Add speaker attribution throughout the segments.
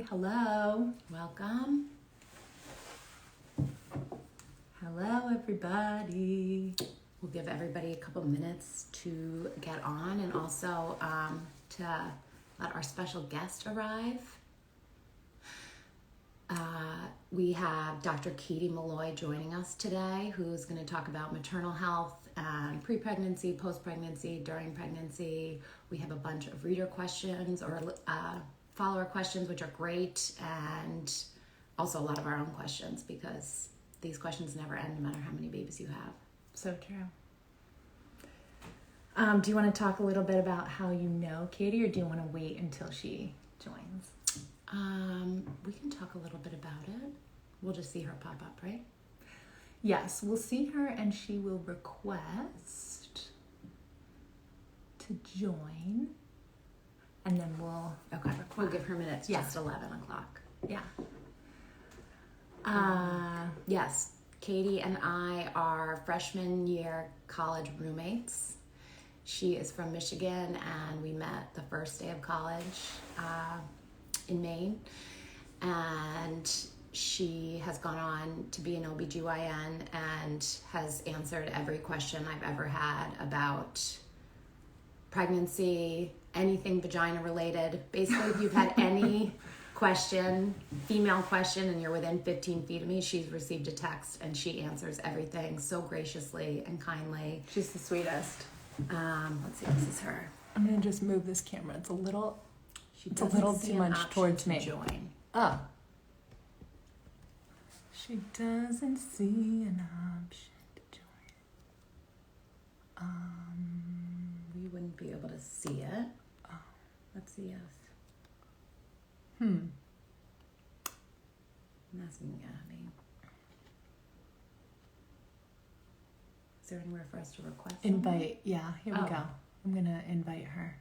Speaker 1: Hello, welcome. Hello, everybody. We'll give everybody a couple minutes to get on and also to let our special guest arrive. We have Dr. Katie Maloy joining us today, who's going to talk about maternal health and pre-pregnancy, post-pregnancy, during pregnancy. We have a bunch of reader questions or follower questions, which are great, and also a lot of our own questions because these questions never end no matter how many babies you have.
Speaker 2: So true. Do you want to talk a little bit about how you know Katie, or do you want to wait until she joins?
Speaker 1: We can talk a little bit about it. We'll just see her pop up, right?
Speaker 2: Yes, we'll see her and she will request to join, and then we'll
Speaker 1: We'll give her minutes.
Speaker 2: Yeah.
Speaker 1: Just 11 o'clock.
Speaker 2: Yeah.
Speaker 1: Yes, Katie and I are freshman year college roommates. She is from Michigan, and we met the first day of college in Maine. And she has gone on to be an OBGYN and has answered every question I've ever had about pregnancy, anything vagina related. Basically, if you've had any question, female question, and you're within 15 feet of me, she's received a text and she answers everything so graciously and kindly.
Speaker 2: She's the sweetest.
Speaker 1: Let's see, this is her.
Speaker 2: I'm going to just move this camera. It's a little
Speaker 1: She
Speaker 2: It's a
Speaker 1: doesn't
Speaker 2: little
Speaker 1: see
Speaker 2: too
Speaker 1: an
Speaker 2: much
Speaker 1: option
Speaker 2: towards
Speaker 1: to
Speaker 2: me.
Speaker 1: Join.
Speaker 2: Oh. She doesn't see an option to join.
Speaker 1: We wouldn't be able to see it.
Speaker 2: Oh.
Speaker 1: Let's see if. Nothing at me. Is there anywhere for us to request?
Speaker 2: Invite. Yeah, here we
Speaker 1: Oh.
Speaker 2: go. I'm going to invite her.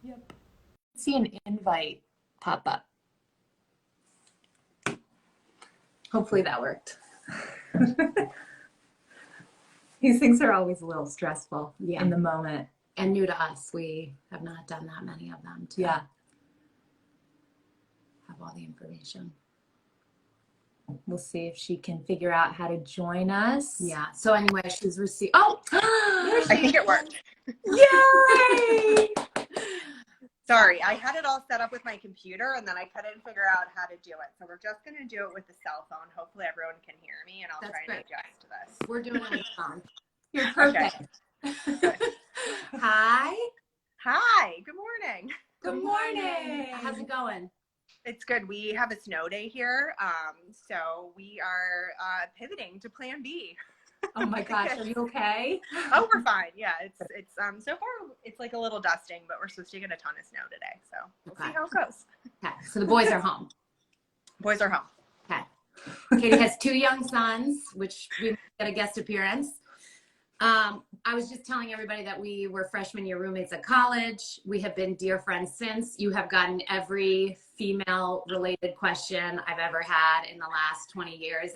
Speaker 2: Yep. See an invite pop up. Hopefully that worked. These things are always a little stressful in the moment.
Speaker 1: And new to us, we have not done that many of them to
Speaker 2: Yeah.
Speaker 1: have all the information.
Speaker 2: We'll see if she can figure out how to join us.
Speaker 1: Yeah. So anyway, she's received. Oh,
Speaker 3: I think it worked.
Speaker 2: Yay!
Speaker 3: Sorry, I had it all set up with my computer and then I couldn't figure out how to do it. So we're just going to do it with the cell phone. Hopefully everyone can hear me, and I'll
Speaker 1: That's
Speaker 3: try and
Speaker 1: great.
Speaker 3: adjust to this.
Speaker 1: we're doing it with phone.
Speaker 2: You're perfect.
Speaker 1: Hi.
Speaker 3: Hi, good morning.
Speaker 1: Good morning. How's it going?
Speaker 3: It's good. We have a snow day here. So we are pivoting to plan B.
Speaker 2: Oh my gosh, are you okay?
Speaker 3: Oh, we're fine. Yeah, it's so far it's like a little dusting, but we're supposed to get a ton of snow today. So we'll see how it goes.
Speaker 1: Okay. So the boys are home.
Speaker 3: Boys are home.
Speaker 1: Okay. Katie has 2 young sons, which we get a guest appearance. I was just telling everybody that we were freshman year roommates at college. We have been dear friends since. You have gotten every female related question I've ever had in the last 20 years,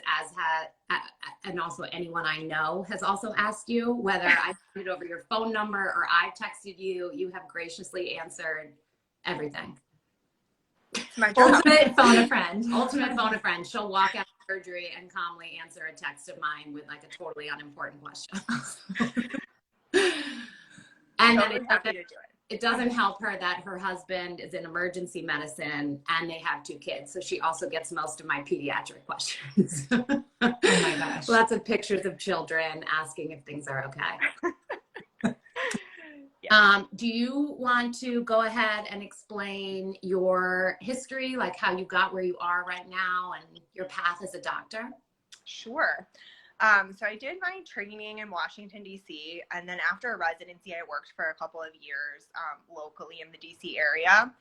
Speaker 1: and also anyone I know has also asked you, whether I sent it over your phone number or I texted you. You have graciously answered everything.
Speaker 3: It's my job.
Speaker 2: Ultimate phone a friend.
Speaker 1: Ultimate phone a friend. She'll walk out of surgery and calmly answer a text of mine with like a totally unimportant question. And then
Speaker 3: Totally happy to do it.
Speaker 1: it doesn't help her that her husband is in emergency medicine and they have 2 kids. So she also gets most of my pediatric questions.
Speaker 2: Oh my gosh.
Speaker 1: Lots of pictures of children asking if things are okay. Do you want to go ahead and explain your history, like how you got where you are right now and your path as a doctor?
Speaker 3: Sure. So I did my training in Washington, D.C., and then after a residency, I worked for a couple of years locally in the D.C. area,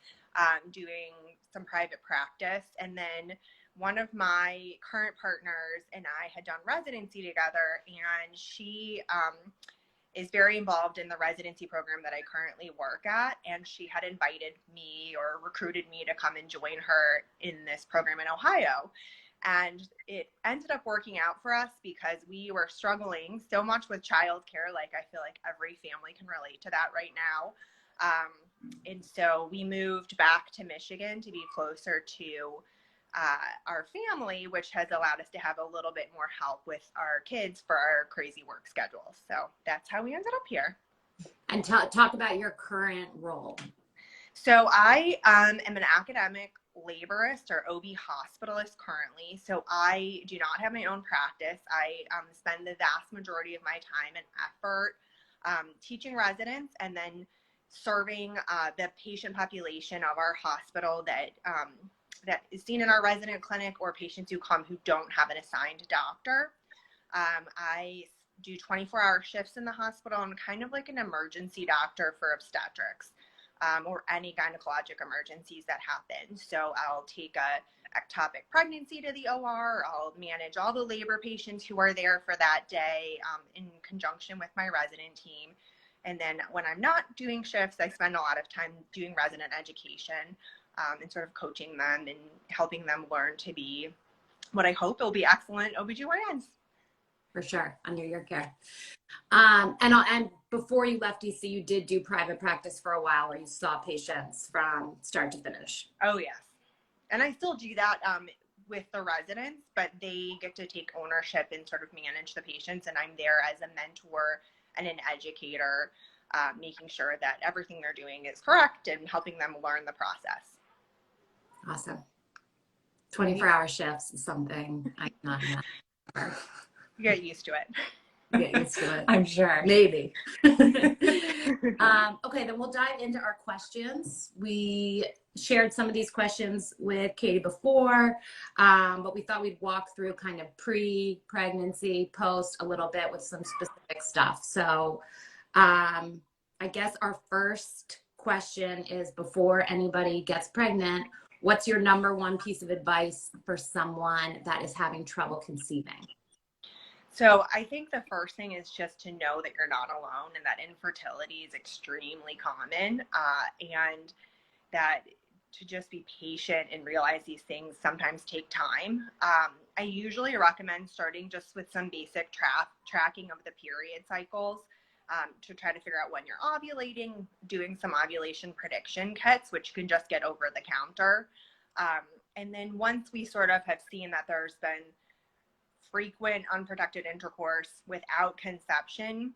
Speaker 3: doing some private practice. And then one of my current partners and I had done residency together, and she is very involved in the residency program that I currently work at. And she had invited me or recruited me to come and join her in this program in Ohio. And it ended up working out for us because we were struggling so much with childcare. Like, I feel like every family can relate to that right now. And so we moved back to Michigan to be closer to our family, which has allowed us to have a little bit more help with our kids for our crazy work schedules. So that's how we ended up here.
Speaker 1: And talk about your current role.
Speaker 3: So I am an academic laborist or OB hospitalist currently. So I do not have my own practice. I spend the vast majority of my time and effort teaching residents and then serving the patient population of our hospital that is seen in our resident clinic, or patients who come who don't have an assigned doctor. I do 24-hour shifts in the hospital. I'm kind of like an emergency doctor for obstetrics. Or any gynecologic emergencies that happen. So I'll take a ectopic pregnancy to the OR. I'll manage all the labor patients who are there for that day in conjunction with my resident team. And then when I'm not doing shifts, I spend a lot of time doing resident education and sort of coaching them and helping them learn to be what I hope will be excellent OBGYNs.
Speaker 1: For sure, under your care. And before you left DC, you did do private practice for a while where you saw patients from start to finish.
Speaker 3: Oh, yes. And I still do that with the residents, but they get to take ownership and sort of manage the patients. And I'm there as a mentor and an educator, making sure that everything they're doing is correct and helping them learn the process.
Speaker 1: Awesome. 24-hour shifts is something I cannot imagine.
Speaker 3: You get used to it.
Speaker 1: Get used to it.
Speaker 2: I'm sure.
Speaker 1: Maybe. Okay, then we'll dive into our questions. We shared some of these questions with Katie before, but we thought we'd walk through kind of pre-pregnancy, post a little bit with some specific stuff. So I guess our first question is, before anybody gets pregnant, what's your number one piece of advice for someone that is having trouble conceiving?
Speaker 3: So I think the first thing is just to know that you're not alone and that infertility is extremely common, and that to just be patient and realize these things sometimes take time. I usually recommend starting just with some basic tracking of the period cycles to try to figure out when you're ovulating, doing some ovulation prediction kits, which you can just get over the counter. And then once we sort of have seen that there's been frequent unprotected intercourse without conception,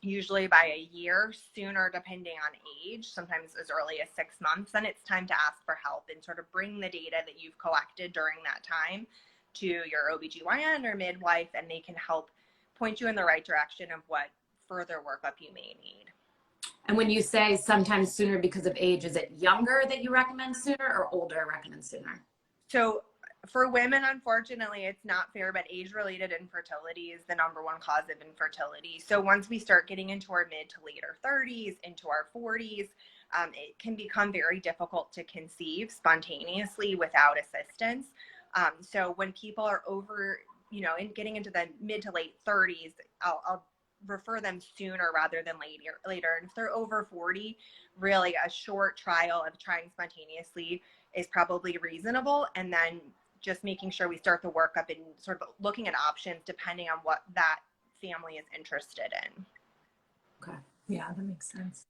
Speaker 3: usually by a year, sooner depending on age, sometimes as early as 6 months, then it's time to ask for help and sort of bring the data that you've collected during that time to your OBGYN or midwife, and they can help point you in the right direction of what further workup you may need.
Speaker 1: And when you say sometimes sooner because of age, is it younger that you recommend sooner or older recommend sooner?
Speaker 3: So for women, unfortunately, it's not fair, but age-related infertility is the number one cause of infertility. So once we start getting into our mid to later 30s, into our 40s, it can become very difficult to conceive spontaneously without assistance. So when people are over, getting into the mid to late 30s, I'll refer them sooner rather than later. And if they're over 40, really a short trial of trying spontaneously is probably reasonable. And then just making sure we start the workup and sort of looking at options depending on what that family is interested in.
Speaker 2: Okay. Yeah, that makes sense.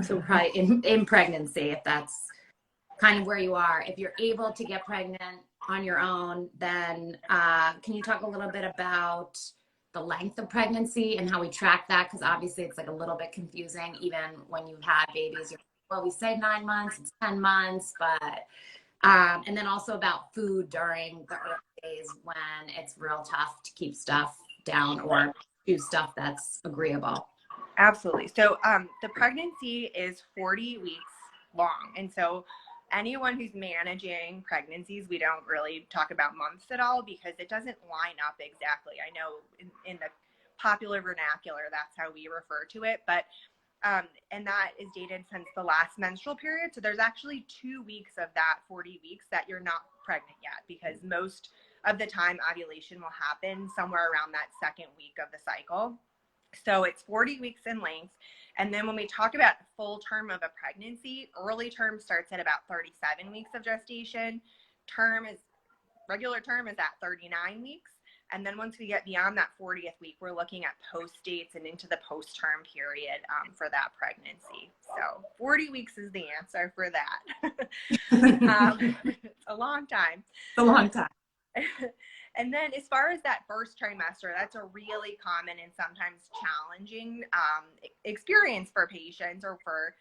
Speaker 1: So probably in pregnancy, if that's kind of where you are, if you're able to get pregnant on your own, then can you talk a little bit about the length of pregnancy and how we track that? Because obviously it's like a little bit confusing. Even when you've had babies, well, we say 9 months, it's 10 months, but and then also about food during the early days when it's real tough to keep stuff down or do stuff that's agreeable.
Speaker 3: Absolutely. So the pregnancy is 40 weeks long. And so anyone who's managing pregnancies, we don't really talk about months at all because it doesn't line up exactly. I know in the popular vernacular, that's how we refer to it. But and that is dated since the last menstrual period. So there's actually 2 weeks of that 40 weeks that you're not pregnant yet, because most of the time ovulation will happen somewhere around that second week of the cycle. So it's 40 weeks in length. And then when we talk about full term of a pregnancy, early term starts at about 37 weeks of gestation. Term is regular term is at 39 weeks. And then once we get beyond that 40th week, we're looking at post dates and into the post-term period for that pregnancy. So 40 weeks is the answer for that. It's a long time.
Speaker 1: It's a long time.
Speaker 3: And then as far as that first trimester, that's a really common and sometimes challenging experience for patients or for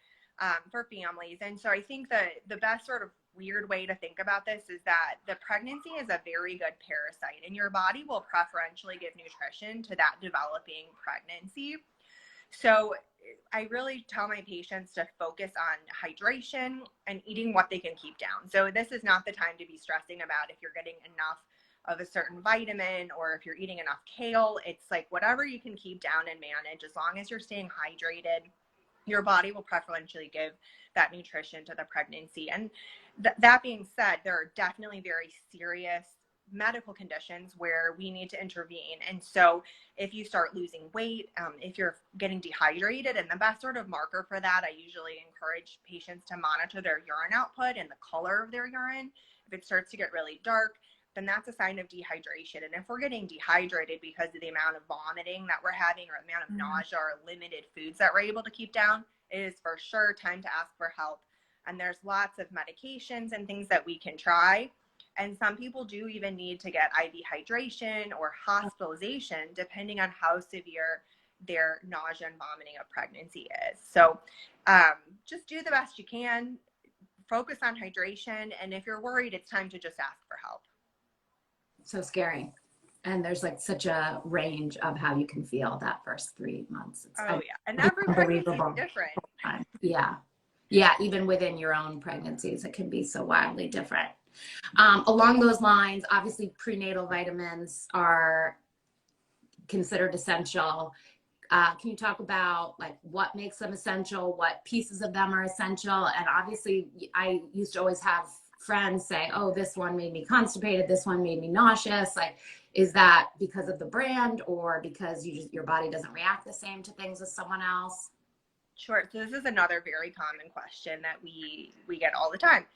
Speaker 3: families. And so I think the best sort of weird way to think about this is that the pregnancy is a very good parasite, and your body will preferentially give nutrition to that developing pregnancy. So I really tell my patients to focus on hydration and eating what they can keep down. So this is not the time to be stressing about if you're getting enough of a certain vitamin or if you're eating enough kale. It's like whatever you can keep down and manage, as long as you're staying hydrated, your body will preferentially give that nutrition to the pregnancy. And that being said, there are definitely very serious medical conditions where we need to intervene. And so if you start losing weight, if you're getting dehydrated, and the best sort of marker for that, I usually encourage patients to monitor their urine output and the color of their urine. If it starts to get really dark, then that's a sign of dehydration. And if we're getting dehydrated because of the amount of vomiting that we're having or the amount of nausea or limited foods that we're able to keep down, it is for sure time to ask for help. And there's lots of medications and things that we can try. And some people do even need to get IV hydration or hospitalization, depending on how severe their nausea and vomiting of pregnancy is. So just do the best you can, focus on hydration. And if you're worried, it's time to just ask for help.
Speaker 1: So scary. And there's like such a range of how you can feel that first 3 months.
Speaker 3: Yeah. And every pregnancy is different.
Speaker 1: Yeah. Yeah. Even within your own pregnancies, it can be so wildly different. Along those lines, obviously prenatal vitamins are considered essential. Can you talk about like what makes them essential, what pieces of them are essential? And obviously I used to always have friends say, oh, this one made me constipated, this one made me nauseous. Like, is that because of the brand or because your body doesn't react the same to things as someone else?
Speaker 3: Sure. So this is another very common question that we get all the time.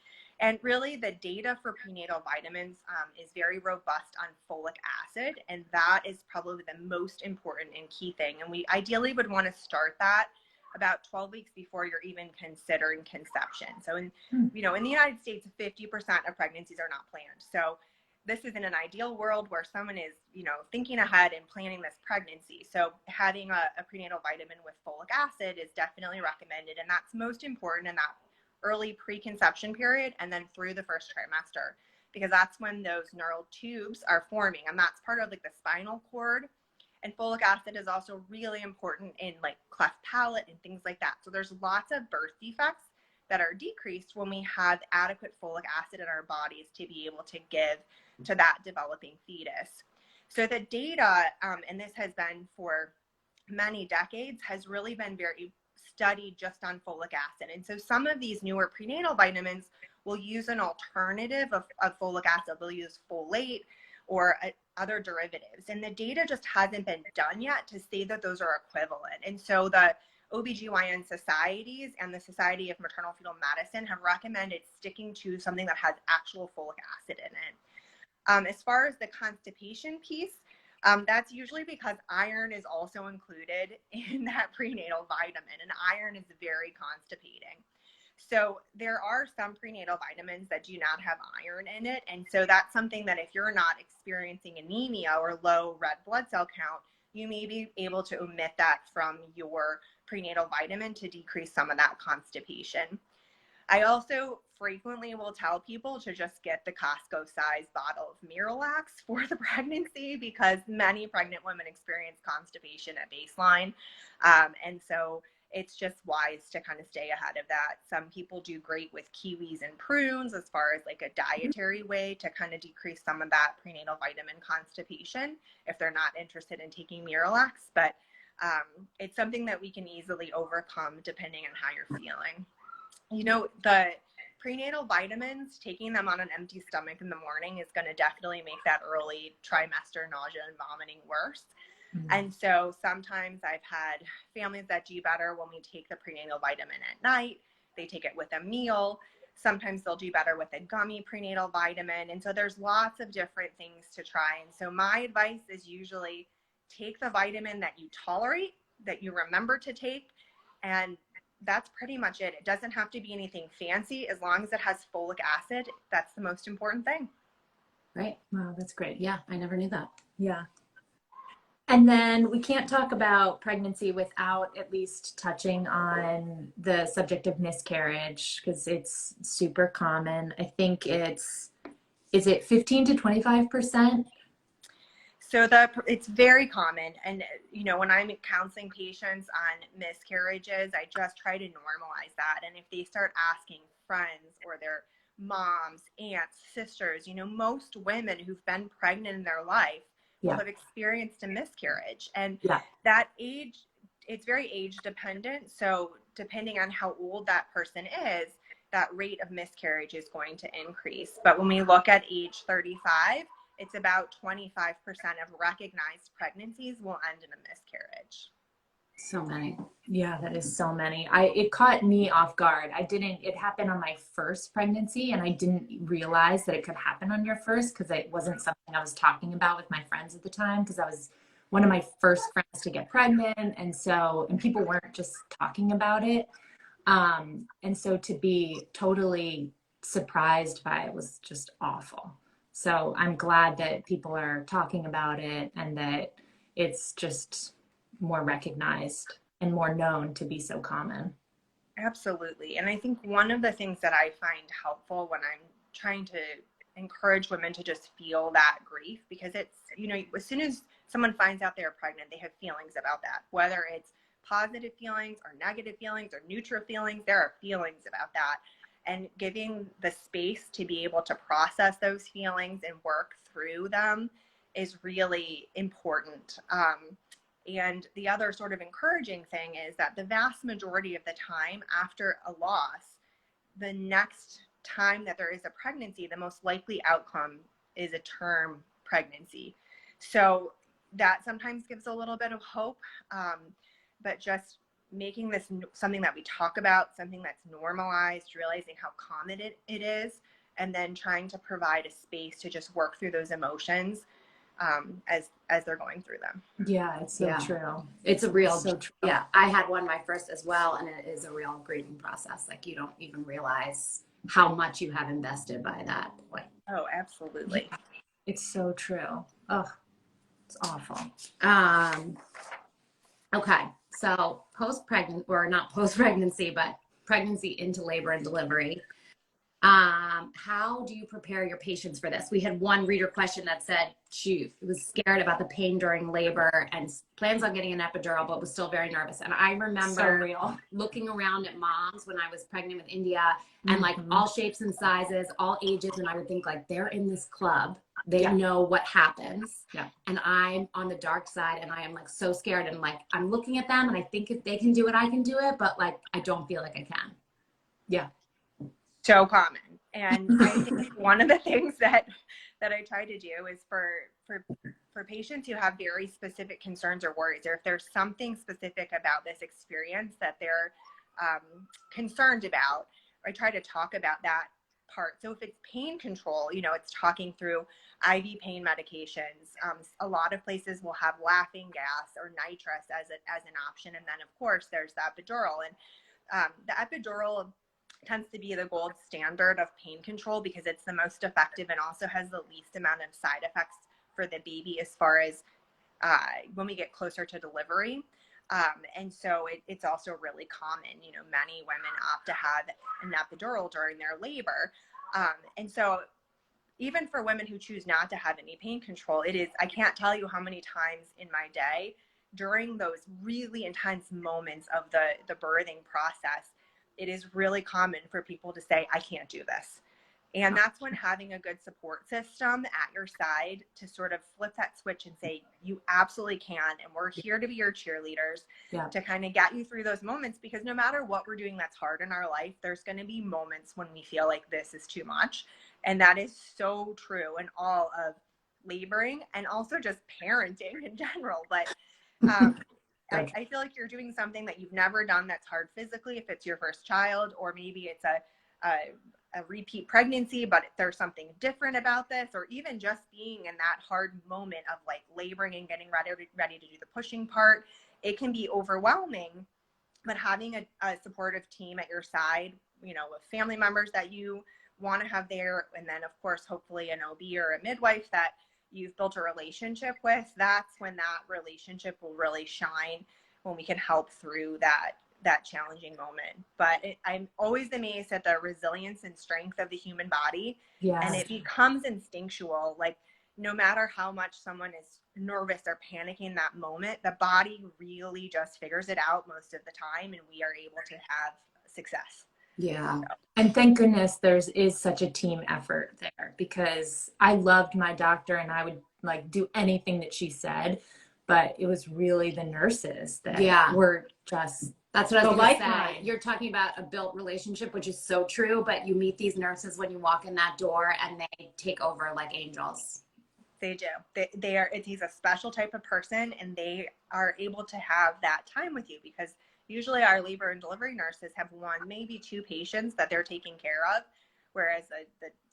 Speaker 3: And really the data for prenatal vitamins is very robust on folic acid. And that is probably the most important and key thing. And we ideally would want to start that about 12 weeks before you're even considering conception. So in the United States, 50% of pregnancies are not planned. So this is in an ideal world where someone is, thinking ahead and planning this pregnancy. So having a prenatal vitamin with folic acid is definitely recommended. And that's most important in that early preconception period and then through the first trimester, because that's when those neural tubes are forming. And that's part of like the spinal cord. And folic acid is also really important in like cleft palate and things like that. So there's lots of birth defects that are decreased when we have adequate folic acid in our bodies to be able to give to that developing fetus. So the data, and this has been for many decades, has really been very studied just on folic acid. And so some of these newer prenatal vitamins will use an alternative of folic acid. They'll use folate or other derivatives. And the data just hasn't been done yet to say that those are equivalent. And so the OBGYN societies and the Society of Maternal Fetal Medicine have recommended sticking to something that has actual folic acid in it. As far as the constipation piece, that's usually because iron is also included in that prenatal vitamin, and iron is very constipating. So there are some prenatal vitamins that do not have iron in it. And so that's something that if you're not experiencing anemia or low red blood cell count, you may be able to omit that from your prenatal vitamin to decrease some of that constipation. I also frequently will tell people to just get the Costco size bottle of Miralax for the pregnancy, because many pregnant women experience constipation at baseline. And so it's just wise to kind of stay ahead of that. Some people do great with kiwis and prunes as far as like a dietary way to kind of decrease some of that prenatal vitamin constipation if they're not interested in taking Miralax. But it's something that we can easily overcome depending on how you're feeling. The prenatal vitamins, taking them on an empty stomach in the morning is going to definitely make that early trimester nausea and vomiting worse. And so sometimes I've had families that do better when we take the prenatal vitamin at night. They take it with a meal. Sometimes they'll do better with a gummy prenatal vitamin. And so there's lots of different things to try. And so my advice is usually take the vitamin that you tolerate, that you remember to take, and that's pretty much it. It doesn't have to be anything fancy. As long as it has folic acid, that's the most important thing.
Speaker 1: Right.
Speaker 2: Wow, that's great.
Speaker 1: Yeah, I never knew that.
Speaker 2: Yeah. And then we can't talk about pregnancy without at least touching on the subject of miscarriage, because it's super common. I think is it 15 to 25%?
Speaker 3: So it's very common. And, when I'm counseling patients on miscarriages, I just try to normalize that. And if they start asking friends or their moms, aunts, sisters, most women who've been pregnant in their life will have experienced a miscarriage. And that age, it's very age dependent. So depending on how old that person is, that rate of miscarriage is going to increase. But when we look at age 35, it's about 25% of recognized pregnancies will end in a miscarriage.
Speaker 1: So many.
Speaker 2: Yeah, that is so many. It caught me off guard. It happened on my first pregnancy, and I didn't realize that it could happen on your first, because it wasn't something I was talking about with my friends at the time, because I was one of my first friends to get pregnant. And people weren't just talking about it. And so to be totally surprised by it was just awful. So I'm glad that people are talking about it and that it's just more recognized and more known to be so common.
Speaker 3: Absolutely. And I think one of the things that I find helpful when I'm trying to encourage women to just feel that grief, because it's, as soon as someone finds out they're pregnant, they have feelings about that, whether it's positive feelings or negative feelings or neutral feelings, there are feelings about that. And giving the space to be able to process those feelings and work through them is really important. And the other sort of encouraging thing is that the vast majority of the time after a loss, the next time that there is a pregnancy, the most likely outcome is a term pregnancy. So that sometimes gives a little bit of hope, but just making this something that we talk about, something that's normalized, realizing how common it is, and then trying to provide a space to just work through those emotions as they're going through them.
Speaker 2: Yeah, it's so true.
Speaker 1: It's a real,
Speaker 2: so true.
Speaker 1: Yeah, I had one my first as well, and it is a real grieving process. Like, you don't even realize how much you have invested by that point.
Speaker 3: Oh, absolutely.
Speaker 2: It's so true. Oh, it's awful.
Speaker 1: Okay, so post-pregnant, or not post-pregnancy, but pregnancy into labor and delivery. How do you prepare your patients for this? We had one reader question that said she was scared about the pain during labor and plans on getting an epidural, but was still very nervous. And I remember looking around at moms when I was pregnant with India, and like all shapes and sizes, all ages. And I would think like, they're in this club. They know what happens. Yeah. And I'm on the dark side, and I am like so scared. And like, I'm looking at them and I think if they can do it, I can do it. But like, I don't feel like I can. Yeah.
Speaker 3: So common. And I think one of the things that I try to do is for patients who have very specific concerns or worries, or if there's something specific about this experience that they're concerned about, I try to talk about that part. So if it's pain control, it's talking through IV pain medications. A lot of places will have laughing gas or nitrous as an option. And then of course there's the epidural, and the epidural tends to be the gold standard of pain control because it's the most effective and also has the least amount of side effects for the baby as far as when we get closer to delivery. And so it's also really common. Many women opt to have an epidural during their labor. And so even for women who choose not to have any pain control, I can't tell you how many times in my day during those really intense moments of the birthing process, it is really common for people to say, I can't do this. And that's when having a good support system at your side to sort of flip that switch and say, you absolutely can. And we're here to be your cheerleaders to kind of get you through those moments, because no matter what we're doing that's hard in our life, there's going to be moments when we feel like this is too much. And that is so true in all of laboring and also just parenting in general. But I feel like you're doing something that you've never done that's hard physically, if it's your first child, or maybe it's a a repeat pregnancy, but there's something different about this, or even just being in that hard moment of like laboring and getting ready to do the pushing part, it can be overwhelming. But having a supportive team at your side, you know, with family members that you want to have there, and then of course, hopefully an OB or a midwife that you've built a relationship with, that's when that relationship will really shine, when we can help through that challenging moment. But I'm always amazed at the resilience and strength of the human body.
Speaker 2: Yes.
Speaker 3: And it becomes instinctual. Like, no matter how much someone is nervous or panicking in that moment, the body really just figures it out most of the time, and we are able to have success.
Speaker 1: Yeah.
Speaker 2: And thank goodness is such a team effort there, because I loved my doctor and I would like do anything that she said, but it was really the nurses that were just,
Speaker 1: that's what I was going to say.
Speaker 2: mine.
Speaker 1: You're talking about a built relationship, which is so true, but you meet these nurses when you walk in that door and they take over like angels.
Speaker 3: They do. They are, he's a special type of person, and they are able to have that time with you, because usually our labor and delivery nurses have one, maybe two patients that they're taking care of. Whereas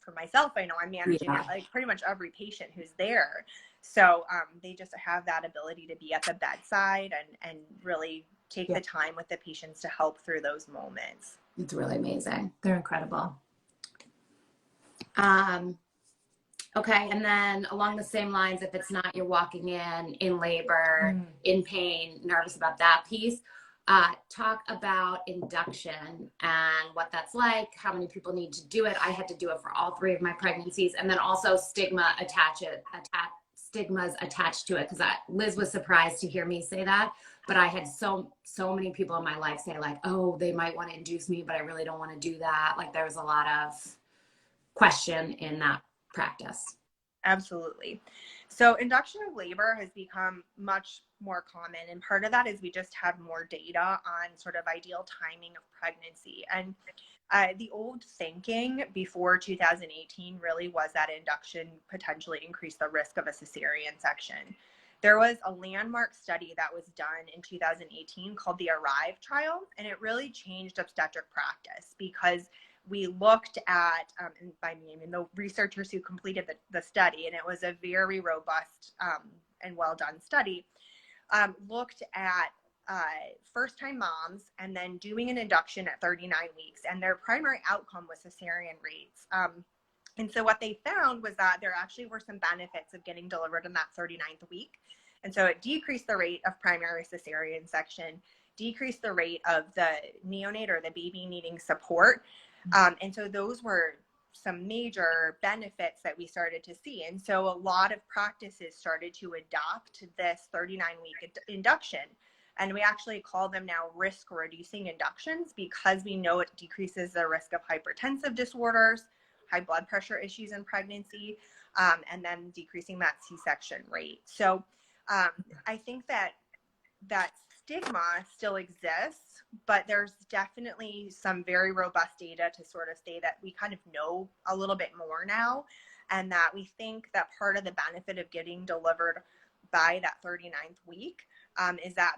Speaker 3: for myself, I know I'm managing like pretty much every patient who's there. So they just have that ability to be at the bedside and really take the time with the patients to help through those moments.
Speaker 1: It's really amazing.
Speaker 2: They're incredible.
Speaker 1: Okay. And then along the same lines, if it's not, you're walking in labor, in pain, nervous about that piece, talk about induction and what that's like, how many people need to do it. I had to do it for all 3 of my pregnancies. And then also stigmas attached to it. Because Liz was surprised to hear me say that, but I had so many people in my life say like, oh, they might want to induce me, but I really don't want to do that. Like there was a lot of question in that practice.
Speaker 3: Absolutely. So induction of labor has become much more common. And part of that is we just have more data on sort of ideal timing of pregnancy. And the old thinking before 2018 really was that induction potentially increased the risk of a cesarean section. There was a landmark study that was done in 2018 called the ARRIVE trial, and it really changed obstetric practice, because we looked at, and by me, I mean the researchers who completed the study, and it was a very robust and well done study, looked at first-time moms and then doing an induction at 39 weeks, and their primary outcome was cesarean rates. And so what they found was that there actually were some benefits of getting delivered in that 39th week. And so it decreased the rate of primary cesarean section, decreased the rate of the neonate or the baby needing support. And so those were some major benefits that we started to see. And so a lot of practices started to adopt this 39-week induction. And we actually call them now risk reducing inductions, because we know it decreases the risk of hypertensive disorders, high blood pressure issues in pregnancy, and then decreasing that C-section rate. So I think that stigma still exists, but there's definitely some very robust data to sort of say that we kind of know a little bit more now, and that we think that part of the benefit of getting delivered by that 39th week is that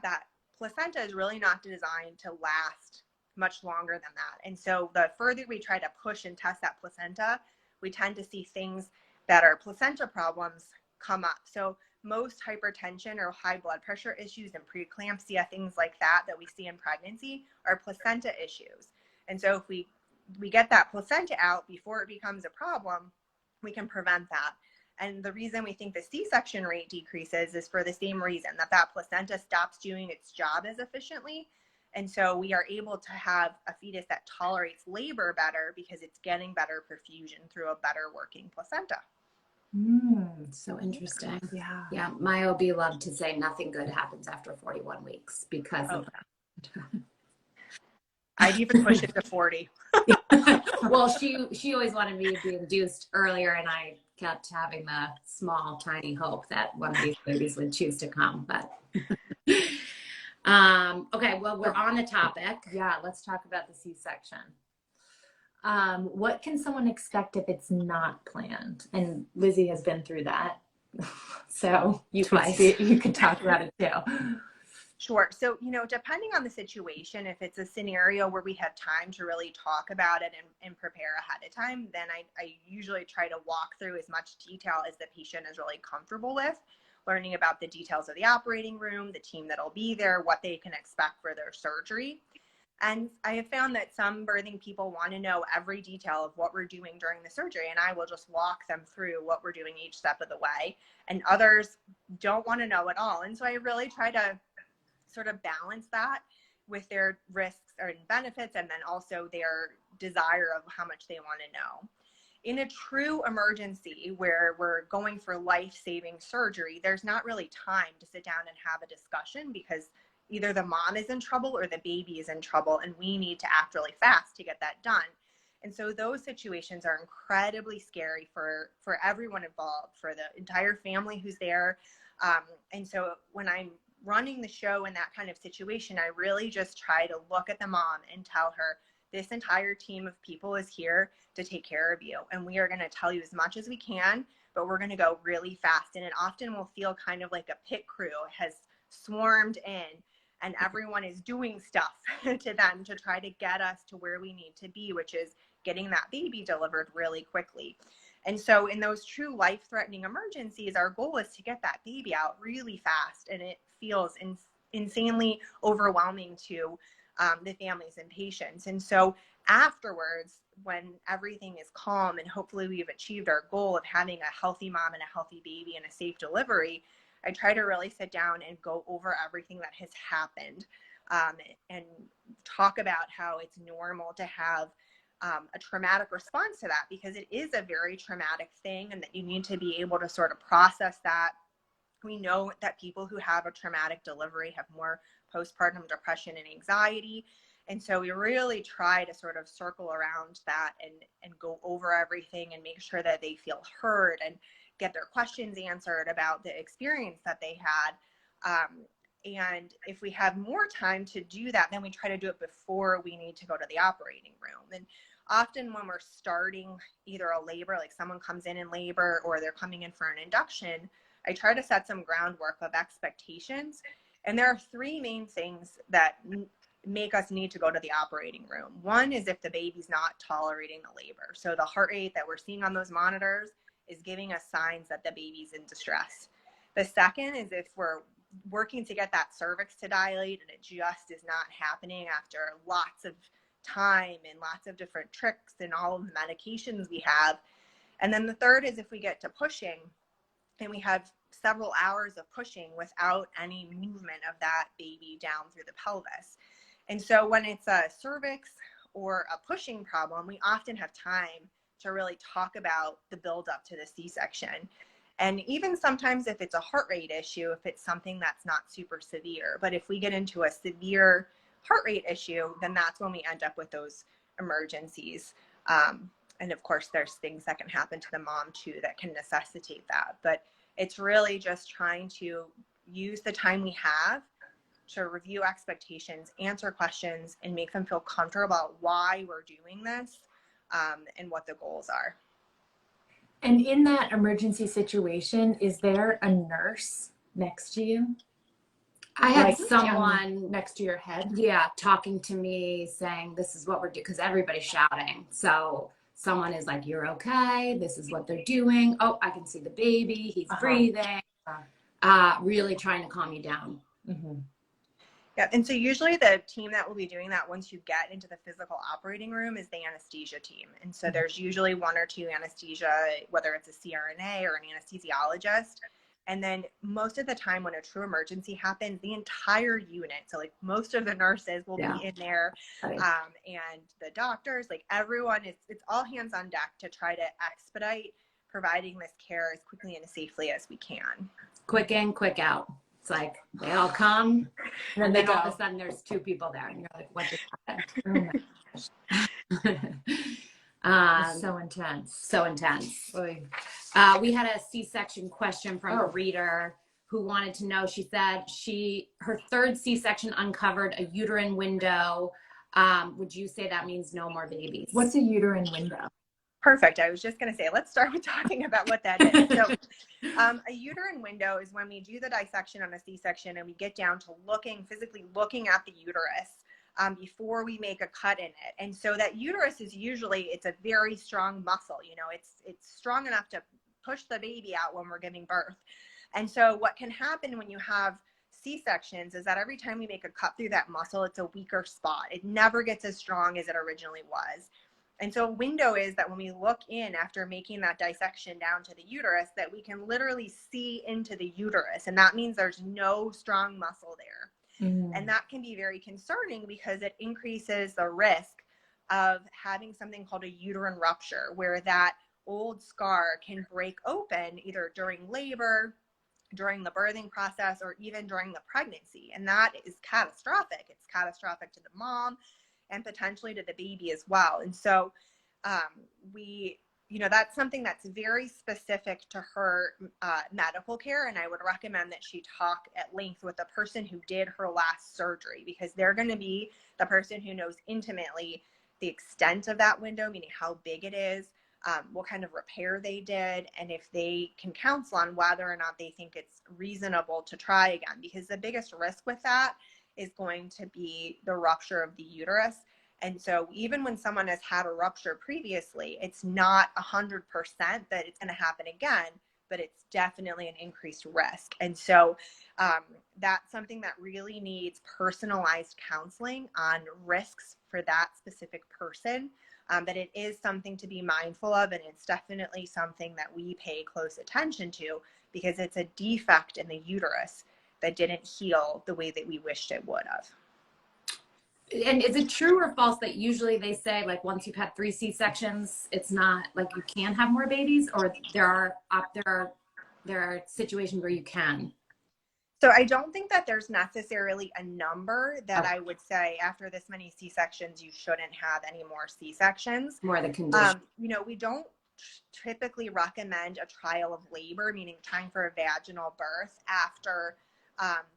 Speaker 3: placenta is really not designed to last much longer than that. And so the further we try to push and test that placenta, we tend to see things that are placenta problems come up. So most hypertension or high blood pressure issues and preeclampsia, things like that we see in pregnancy, are placenta issues. And so if we get that placenta out before it becomes a problem, we can prevent that. And the reason we think the C-section rate decreases is for the same reason, that placenta stops doing its job as efficiently. And so we are able to have a fetus that tolerates labor better because it's getting better perfusion through a better working placenta.
Speaker 1: So interesting.
Speaker 2: Yeah.
Speaker 1: Yeah. My OB loved to say nothing good happens after 41 weeks because of that.
Speaker 3: I'd even push it to 40.
Speaker 1: Well, she always wanted me to be induced earlier, and I kept having the small, tiny hope that one of these babies would choose to come. But okay, well, we're on the topic.
Speaker 2: Yeah, let's talk about the C-section. What can someone expect if it's not planned? And Lizzy has been through that, so you could talk about it too.
Speaker 3: Sure. So, depending on the situation, if it's a scenario where we have time to really talk about it and prepare ahead of time, then I usually try to walk through as much detail as the patient is really comfortable with, learning about the details of the operating room, the team that'll be there, what they can expect for their surgery. And I have found that some birthing people want to know every detail of what we're doing during the surgery, and I will just walk them through what we're doing each step of the way. And others don't want to know at all. And so I really try to sort of balance that with their risks and benefits, and then also their desire of how much they want to know. In a true emergency where we're going for life-saving surgery, there's not really time to sit down and have a discussion, because either the mom is in trouble or the baby is in trouble, and we need to act really fast to get that done. And so those situations are incredibly scary for everyone involved, for the entire family who's there. And so when I'm running the show in that kind of situation, I really just try to look at the mom and tell her, this entire team of people is here to take care of you. And we are going to tell you as much as we can, but we're going to go really fast. And it often will feel kind of like a pit crew has swarmed in, and everyone is doing stuff to them to try to get us to where we need to be, which is getting that baby delivered really quickly. And so in those true life-threatening emergencies, our goal is to get that baby out really fast. And it feels insanely overwhelming to the families and patients. And so afterwards, when everything is calm and hopefully we've achieved our goal of having a healthy mom and a healthy baby and a safe delivery, I try to really sit down and go over everything that has happened, and talk about how it's normal to have a traumatic response to that, because it is a very traumatic thing, and that you need to be able to sort of process that. We know that people who have a traumatic delivery have more postpartum depression and anxiety. And so we really try to sort of circle around that and go over everything and make sure that they feel heard and get their questions answered about the experience that they had. And if we have more time to do that, then we try to do it before we need to go to the operating room. And often when we're starting either a labor, like someone comes in labor or they're coming in for an induction, I try to set some groundwork of expectations. And there are three main things that make us need to go to the operating room. One is if the baby's not tolerating the labor. So the heart rate that we're seeing on those monitors is giving us signs that the baby's in distress. The second is if we're working to get that cervix to dilate and it just is not happening after lots of time and lots of different tricks and all of the medications we have. And then the third is if we get to pushing and we have several hours of pushing without any movement of that baby down through the pelvis. And so when it's a cervix or a pushing problem, we often have time to really talk about the buildup to the C-section. And even sometimes if it's a heart rate issue, if it's something that's not super severe, but if we get into a severe heart rate issue, then that's when we end up with those emergencies. And of course, there's things that can happen to the mom too that can necessitate that. But it's really just trying to use the time we have to review expectations, answer questions, and make them feel comfortable about why we're doing this, and what the goals are.
Speaker 2: And in that emergency situation, is there a nurse next to you?
Speaker 1: I had
Speaker 2: Like
Speaker 1: someone
Speaker 2: next to your head?
Speaker 1: Yeah, talking to me saying, this is what we're doing, because everybody's shouting. So someone is like, you're okay. This is what they're doing. Oh, I can see the baby. He's breathing. Really trying to calm you down.
Speaker 2: Mm-hmm.
Speaker 3: Yeah, and so usually the team that will be doing that once you get into the physical operating room is the anesthesia team. And so there's usually one or two anesthesia, whether it's a CRNA or an anesthesiologist. And then most of the time when a true emergency happens, the entire unit, so like most of the nurses will be in there, and the doctors, like everyone, it's all hands on deck to try to expedite providing this care as quickly and as safely as we can.
Speaker 1: Quick in, quick out. It's like they all come, and then all of a sudden there's two people there, and you're like, what just happened? Oh my gosh.
Speaker 2: So intense.
Speaker 1: So intense. We had a C-section question from a reader who wanted to know. She said her third C-section uncovered a uterine window. Would you say that means no more babies?
Speaker 2: What's a uterine window?
Speaker 3: Perfect. I was just going to say, let's start with talking about what that is. So a uterine window is when we do the dissection on a C-section and we get down to physically looking at the uterus before we make a cut in it. And so that uterus is it's a very strong muscle. You know, it's strong enough to push the baby out when we're giving birth. And so what can happen when you have C-sections is that every time we make a cut through that muscle, it's a weaker spot. It never gets as strong as it originally was. And so a window is that when we look in after making that dissection down to the uterus, that we can literally see into the uterus. And that means there's no strong muscle there. And that can be very concerning because it increases the risk of having something called a uterine rupture, where that old scar can break open either during labor, during the birthing process, or even during the pregnancy. And that is catastrophic. It's catastrophic to the mom and potentially to the baby as well. And so that's something that's very specific to her medical care. And I would recommend that she talk at length with the person who did her last surgery, because they're going to be the person who knows intimately the extent of that window, meaning how big it is, what kind of repair they did, and if they can counsel on whether or not they think it's reasonable to try again. Because the biggest risk with that is going to be the rupture of the uterus. And so even when someone has had a rupture previously, it's not 100% that it's going to happen again, but it's definitely an increased risk. And so that's something that really needs personalized counseling on risks for that specific person. But it is something to be mindful of, and it's definitely something that we pay close attention to, because it's a defect in the uterus that didn't heal the way that we wished it would have.
Speaker 1: And is it true or false that usually they say, like, once you've had 3 C-sections, it's not like you can have more babies, or there are situations where you can?
Speaker 3: So I don't think that there's necessarily a number that I would say after this many C-sections, you shouldn't have any more C-sections.
Speaker 1: More the condition.
Speaker 3: We don't typically recommend a trial of labor, meaning trying for a vaginal birth after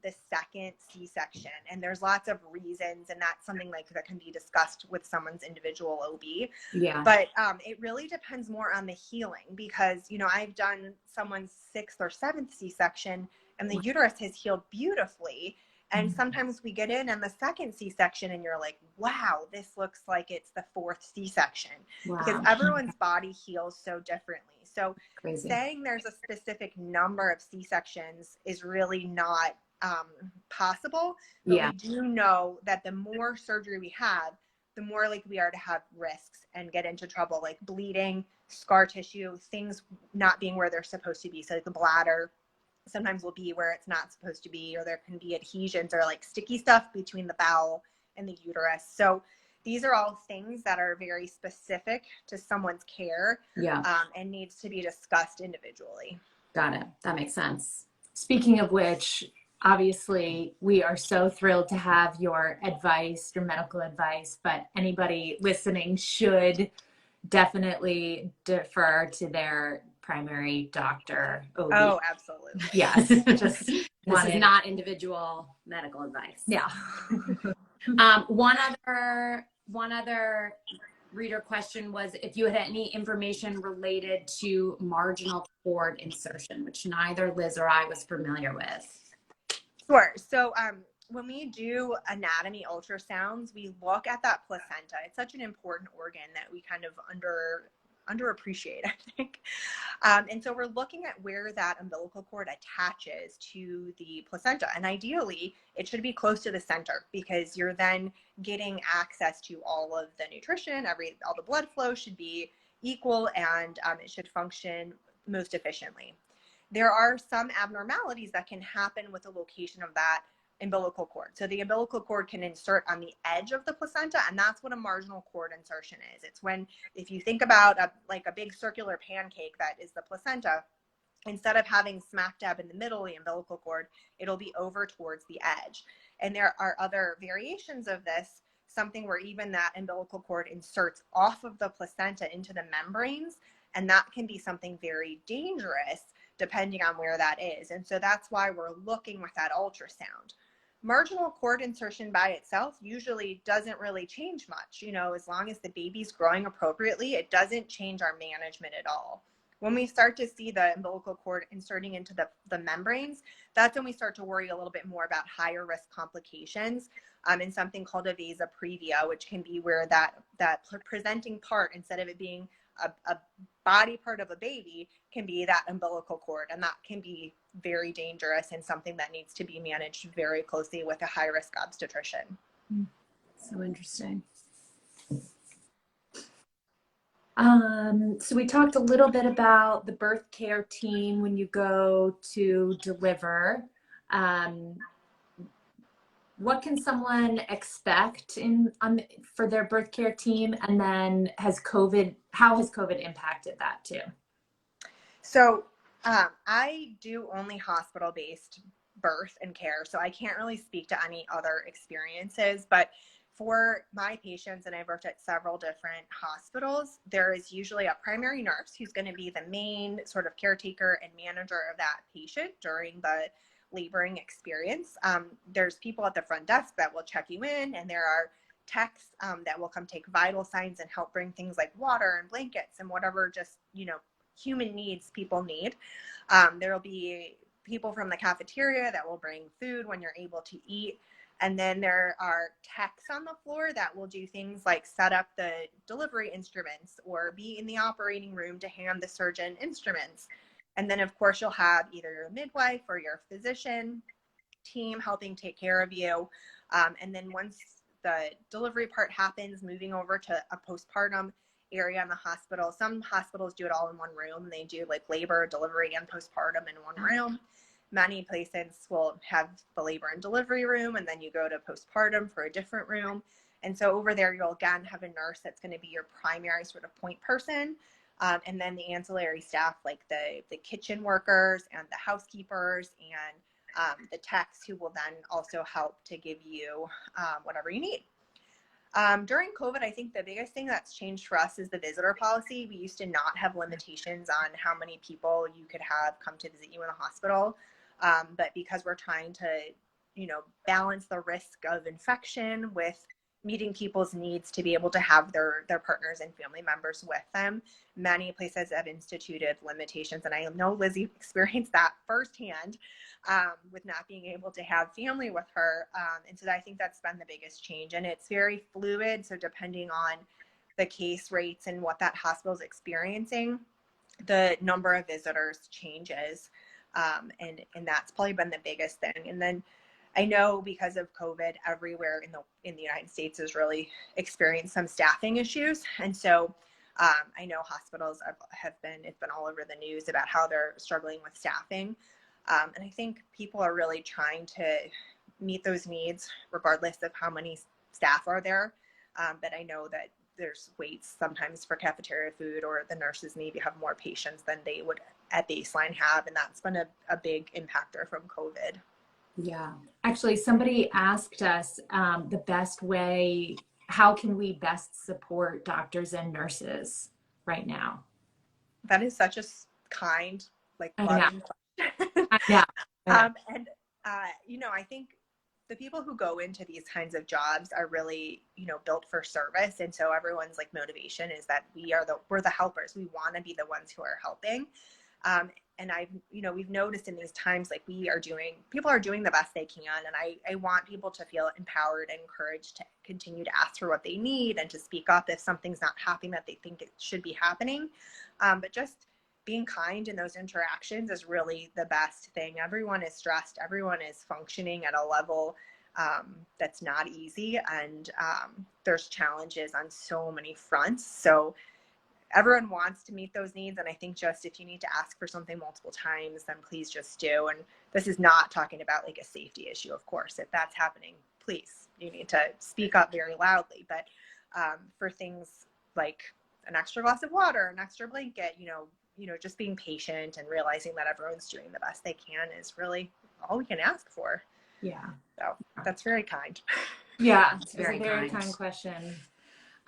Speaker 3: the second C-section. And there's lots of reasons, and that's something that can be discussed with someone's individual OB.
Speaker 1: Yeah.
Speaker 3: But it really depends more on the healing, because, I've done someone's 6th or 7th C-section, and the uterus has healed beautifully. And sometimes we get in the second C-section and you're like, wow, this looks like it's the 4th C-section. Wow. Because everyone's body heals so differently. So saying there's a specific number of C-sections is really not possible. But we do know that the more surgery we have, the more likely we are to have risks and get into trouble, like bleeding, scar tissue, things not being where they're supposed to be. So like the bladder sometimes will be where it's not supposed to be, or there can be adhesions or like sticky stuff between the bowel and the uterus. So these are all things that are very specific to someone's care, and needs to be discussed individually.
Speaker 1: Got it. That makes sense.
Speaker 2: Speaking of which, obviously we are so thrilled to have your advice, your medical advice, but anybody listening should definitely defer to their primary doctor. OB.
Speaker 3: Oh, absolutely.
Speaker 2: Yes.
Speaker 1: This is not individual medical advice.
Speaker 2: Yeah.
Speaker 1: One other reader question was if you had any information related to marginal cord insertion, which neither Liz or I was familiar with.
Speaker 3: Sure. So when we do anatomy ultrasounds, we look at that placenta. It's such an important organ that we kind of underappreciate, I think. And so we're looking at where that umbilical cord attaches to the placenta. And ideally, it should be close to the center, because you're then getting access to all of the nutrition, all the blood flow should be equal, and it should function most efficiently. There are some abnormalities that can happen with the location of that umbilical cord. So the umbilical cord can insert on the edge of the placenta, and that's what a marginal cord insertion is. It's when, if you think about a big circular pancake that is the placenta, instead of having smack dab in the middle of the umbilical cord, it'll be over towards the edge. And there are other variations of this, something where even that umbilical cord inserts off of the placenta into the membranes, and that can be something very dangerous depending on where that is. And so that's why we're looking with that ultrasound. marginal cord insertion by itself usually doesn't really change much. As long as the baby's growing appropriately, it doesn't change our management at all. When we start to see the umbilical cord inserting into the membranes, that's when we start to worry a little bit more about higher risk complications, and something called a vasa previa, which can be where that presenting part, instead of it being a body part of a baby, can be that umbilical cord, and that can be very dangerous and something that needs to be managed very closely with a high risk obstetrician.
Speaker 1: So interesting.
Speaker 2: So we talked a little bit about the birth care team when you go to deliver. What can someone expect for their birth care team? And then how has COVID impacted that too?
Speaker 3: So I do only hospital-based birth and care, so I can't really speak to any other experiences, but for my patients, and I've worked at several different hospitals, there is usually a primary nurse who's going to be the main sort of caretaker and manager of that patient during the laboring experience. There's people at the front desk that will check you in, and there are techs that will come take vital signs and help bring things like water and blankets and whatever just, human needs people need. There will be people from the cafeteria that will bring food when you're able to eat. And then there are techs on the floor that will do things like set up the delivery instruments or be in the operating room to hand the surgeon instruments. And then, of course, you'll have either your midwife or your physician team helping take care of you. And then once the delivery part happens, moving over to a postpartum area in the hospital. Some hospitals do it all in one room. They do like labor, delivery, and postpartum in one room. Many places will have the labor and delivery room, and then you go to postpartum for a different room. And so over there, you'll again have a nurse that's going to be your primary sort of point person. And then the ancillary staff, like the kitchen workers and the housekeepers and the techs, who will then also help to give you whatever you need. During COVID, I think the biggest thing that's changed for us is the visitor policy. We used to not have limitations on how many people you could have come to visit you in the hospital. But because we're trying to, balance the risk of infection with meeting people's needs to be able to have their partners and family members with them, many places have instituted limitations. And I know Lizzy experienced that firsthand with not being able to have family with her. And so I think that's been the biggest change. And it's very fluid. So depending on the case rates and what that hospital is experiencing, the number of visitors changes. And that's probably been the biggest thing. And then I know because of COVID, everywhere in the United States has really experienced some staffing issues. And so I know hospitals it's been all over the news about how they're struggling with staffing. And I think people are really trying to meet those needs regardless of how many staff are there. But I know that there's waits sometimes for cafeteria food, or the nurses maybe have more patients than they would at baseline have. And that's been a big impactor from COVID.
Speaker 2: Yeah. Actually, somebody asked us the best way, how can we best support doctors and nurses right now?
Speaker 3: That is such a kind, loving question.
Speaker 2: I know.
Speaker 3: I think the people who go into these kinds of jobs are really, built for service. And so everyone's motivation is that we're the helpers. We want to be the ones who are helping. And we've noticed in these times, people are doing the best they can. And I want people to feel empowered and encouraged to continue to ask for what they need and to speak up if something's not happening that they think it should be happening. But just being kind in those interactions is really the best thing. Everyone is stressed. Everyone is functioning at a level that's not easy. And there's challenges on so many fronts. So everyone wants to meet those needs. And I think just if you need to ask for something multiple times, then please just do. And this is not talking about a safety issue, of course. If that's happening, please, you need to speak up very loudly. But for things like an extra glass of water, an extra blanket, just being patient and realizing that everyone's doing the best they can is really all we can ask for.
Speaker 2: Yeah.
Speaker 3: So that's very kind.
Speaker 2: Yeah,
Speaker 1: It's a very
Speaker 2: kind question.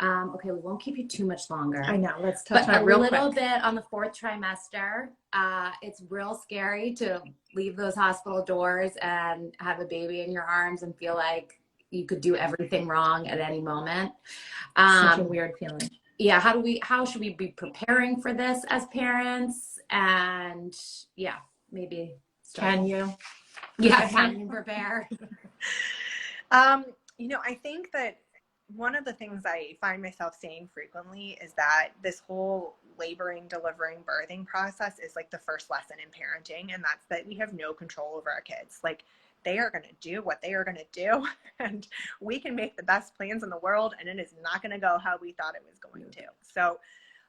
Speaker 1: Okay, we won't keep you too much longer.
Speaker 2: I know. Let's touch
Speaker 1: But
Speaker 2: on
Speaker 1: a
Speaker 2: it real
Speaker 1: little
Speaker 2: quick.
Speaker 1: bit on the fourth trimester. It's real scary to leave those hospital doors and have a baby in your arms and feel like you could do everything wrong at any moment.
Speaker 2: Such a weird feeling.
Speaker 1: Yeah, how should we be preparing for this as parents? And yeah, maybe start.
Speaker 2: Can you?
Speaker 1: Yeah, can you prepare?
Speaker 3: I think that one of the things I find myself saying frequently is that this whole laboring, delivering, birthing process is like the first lesson in parenting. And that's that we have no control over our kids. Like, they are going to do what they are going to do. And we can make the best plans in the world, and it is not going to go how we thought it was going to. So,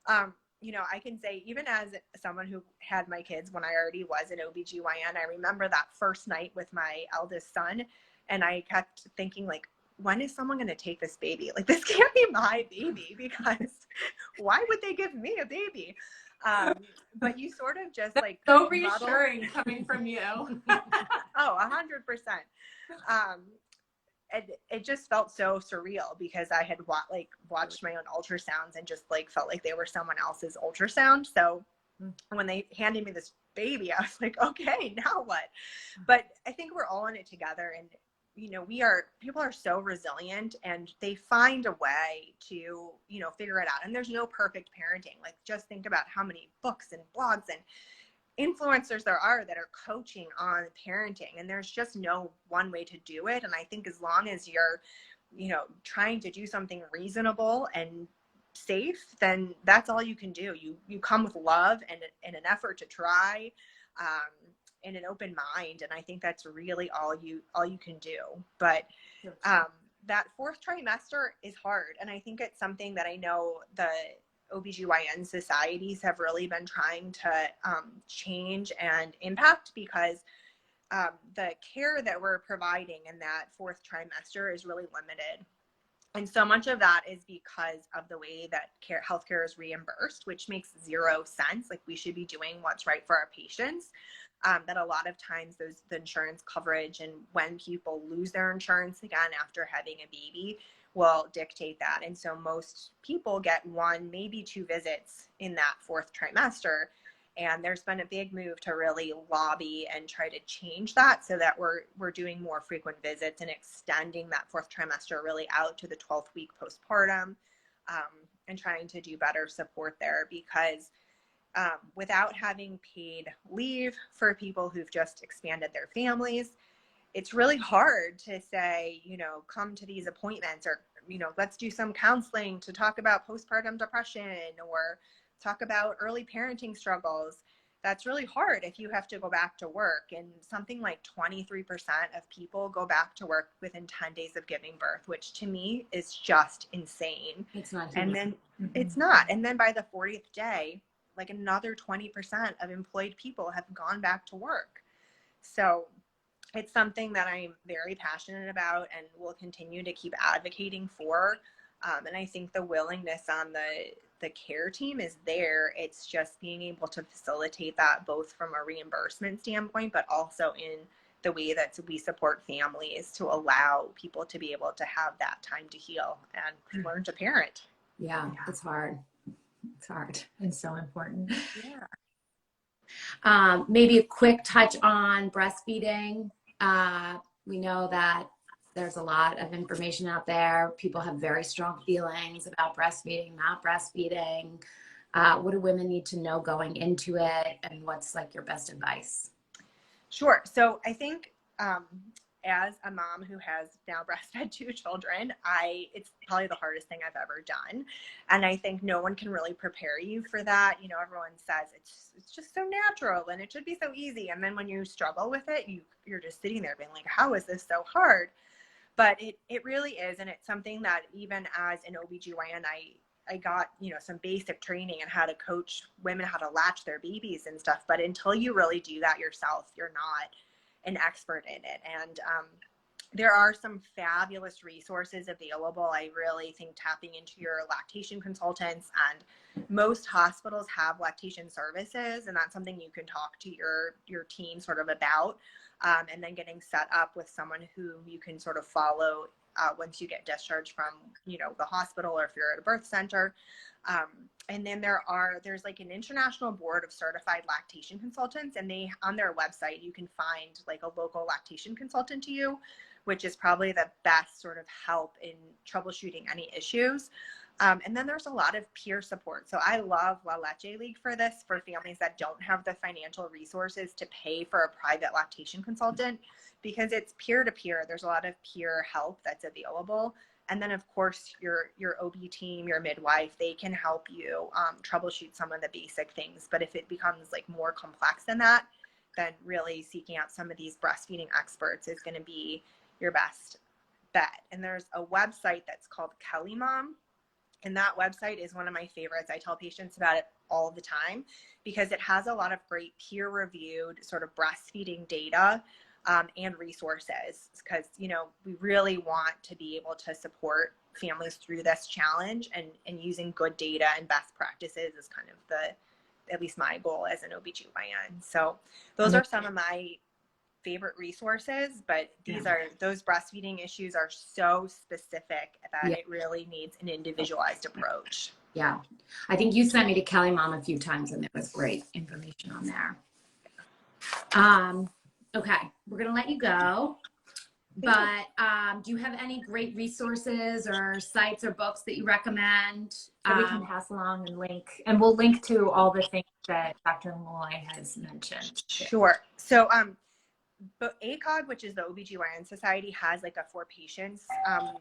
Speaker 3: I can say, even as someone who had my kids when I already was an OBGYN, I remember that first night with my eldest son, and I kept thinking, like, when is someone going to take this baby? Like, this can't be my baby, because why would they give me a baby? But you sort of just like
Speaker 2: So reassuring coming from you.
Speaker 3: Oh, 100%. It just felt so surreal because I had watched my own ultrasounds and just like felt like they were someone else's ultrasound. So when they handed me this baby, I was like, okay, now what? But I think we're all in it together, and people are so resilient, and they find a way to figure it out. And there's no perfect parenting. Like, just think about how many books and blogs and influencers there are that are coaching on parenting, and there's just no one way to do it. And I think as long as you're trying to do something reasonable and safe, then that's all you can do. You come with love and an effort to try, and an open mind, and I think that's really all you can do. But that fourth trimester is hard, and I think it's something that I know the OBGYN societies have really been trying to change and impact, because the care that we're providing in that fourth trimester is really limited. And so much of that is because of the way that healthcare is reimbursed, which makes zero sense. Like, we should be doing what's right for our patients. That a lot of times the insurance coverage, and when people lose their insurance again after having a baby, will dictate that. And so most people get 1, maybe 2 visits in that fourth trimester. And there's been a big move to really lobby and try to change that, so that we're doing more frequent visits and extending that fourth trimester really out to the 12th week postpartum, and trying to do better support there, because without having paid leave for people who've just expanded their families, it's really hard to say, come to these appointments, or, let's do some counseling to talk about postpartum depression, or talk about early parenting struggles. That's really hard if you have to go back to work. And something like 23% of people go back to work within 10 days of giving birth, which to me is just insane.
Speaker 1: It's not.
Speaker 3: And then it's not. And then by the 40th day, like, another 20% of employed people have gone back to work. So it's something that I'm very passionate about and will continue to keep advocating for. And I think the willingness on the care team is there. It's just being able to facilitate that, both from a reimbursement standpoint, but also in the way that we support families to allow people to be able to have that time to heal and learn to parent.
Speaker 1: Yeah, it's hard. It's hard.
Speaker 2: And so important.
Speaker 3: Yeah.
Speaker 1: Maybe a quick touch on breastfeeding. We know that there's a lot of information out there. People have very strong feelings about breastfeeding, not breastfeeding. What do women need to know going into it, and what's like your best advice?
Speaker 3: Sure. So I think as a mom who has now breastfed 2 children, it's probably the hardest thing I've ever done. And I think no one can really prepare you for that. Everyone says it's just so natural and it should be so easy. And then when you struggle with it, you're just sitting there being like, how is this so hard? But it really is. And it's something that even as an OBGYN, I got, some basic training on how to coach women, how to latch their babies and stuff. But until you really do that yourself, you're not an expert in it. And there are some fabulous resources available. I really think tapping into your lactation consultants, and most hospitals have lactation services, and that's something you can talk to your team sort of about, and then getting set up with someone who you can sort of follow once you get discharged from, the hospital, or if you're at a birth center. And then there's like an international board of certified lactation consultants, and on their website, you can find like a local lactation consultant to you, which is probably the best sort of help in troubleshooting any issues. And then there's a lot of peer support. So I love La Leche League for this, for families that don't have the financial resources to pay for a private lactation consultant, because it's peer-to-peer. There's a lot of peer help that's available. And then, of course, your OB team, your midwife, they can help you troubleshoot some of the basic things. But if it becomes like more complex than that, then really seeking out some of these breastfeeding experts is going to be your best bet. And there's a website that's called Kelly Mom. And that website is one of my favorites. I tell patients about it all the time because it has a lot of great peer-reviewed sort of breastfeeding data and resources, because, we really want to be able to support families through this challenge, and using good data and best practices is kind of at least my goal as an OBGYN. So those are some of my favorite resources, but those breastfeeding issues are so specific that it really needs an individualized approach.
Speaker 1: Yeah. I think you sent me to Kelly Mom a few times, and there was great information on there. Okay, we're going to let you go, but do you have any great resources or sites or books that you recommend?
Speaker 2: That we can pass along and link, and we'll link to all the things that Dr. Maloy has mentioned.
Speaker 3: Sure. So, but ACOG, which is the OBGYN Society, has like a for patients,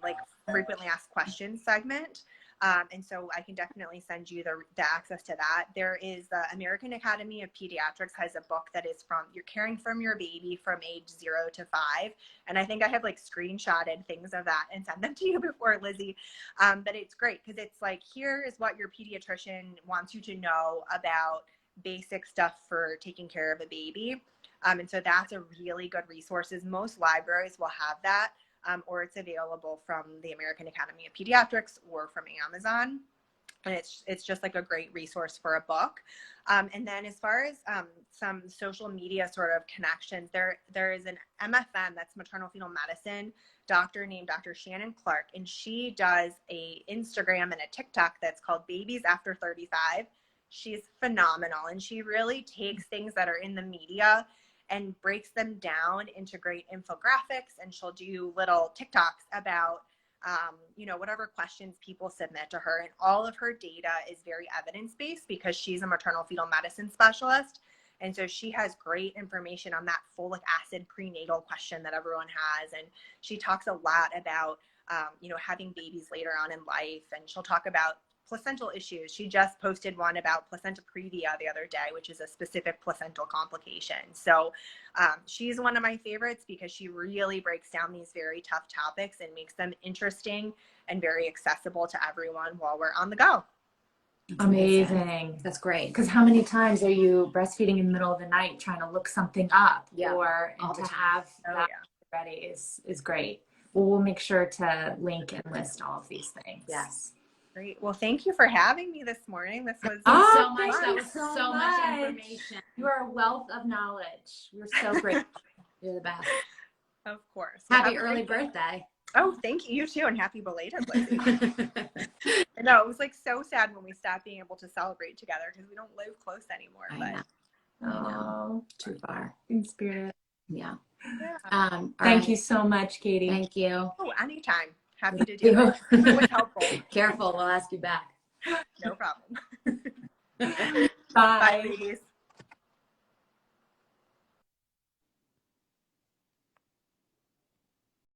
Speaker 3: like frequently asked questions segment. And so I can definitely send you the access to that. There is the American Academy of Pediatrics has a book that is from You're Caring from Your Baby from age 0 to 5. And I think I have like screenshotted things of that and sent them to you before, Lizzy. But it's great because it's like, here is what your pediatrician wants you to know about basic stuff for taking care of a baby. And so that's a really good resource. Most libraries will have that. Or it's available from the American Academy of Pediatrics or from Amazon. And it's just like a great resource for a book. And then as far as some social media sort of connections, there is an MFM, that's maternal fetal medicine doctor named Dr. Shannon Clark. And she does a Instagram and a TikTok that's called Babies After 35. She's phenomenal. And she really takes things that are in the media and breaks them down into great infographics, and she'll do little TikToks about, whatever questions people submit to her. And all of her data is very evidence-based because she's a maternal fetal medicine specialist. And so she has great information on that folic acid prenatal question that everyone has. And she talks a lot about, having babies later on in life. And she'll talk about placental issues. She just posted one about placenta previa the other day, which is a specific placental complication. So she's one of my favorites because she really breaks down these very tough topics and makes them interesting and very accessible to everyone while we're on the go.
Speaker 2: Amazing.
Speaker 1: That's great.
Speaker 2: Because how many times are you breastfeeding in the middle of the night trying to look something up? And to have that ready is great. Well, we'll make sure to link and list all of these things.
Speaker 1: Yes.
Speaker 3: Great. Well, thank you for having me this morning. This was
Speaker 1: so much. That was so much information.
Speaker 2: You are a wealth of knowledge. We're so grateful.
Speaker 1: You're the best.
Speaker 3: Of course.
Speaker 1: Happy early birthday.
Speaker 3: Oh, thank you. You too. And happy belated, Lizzy. No, it was like so sad when we stopped being able to celebrate together because we don't live close anymore.
Speaker 1: I know. Too far.
Speaker 2: In spirit.
Speaker 1: Yeah.
Speaker 2: Thank you so much, Katie.
Speaker 1: Thank you.
Speaker 3: Oh, anytime. Happy to do it. It was helpful.
Speaker 1: Careful. We'll ask you back.
Speaker 3: No problem.
Speaker 2: Bye.
Speaker 3: Bye, ladies.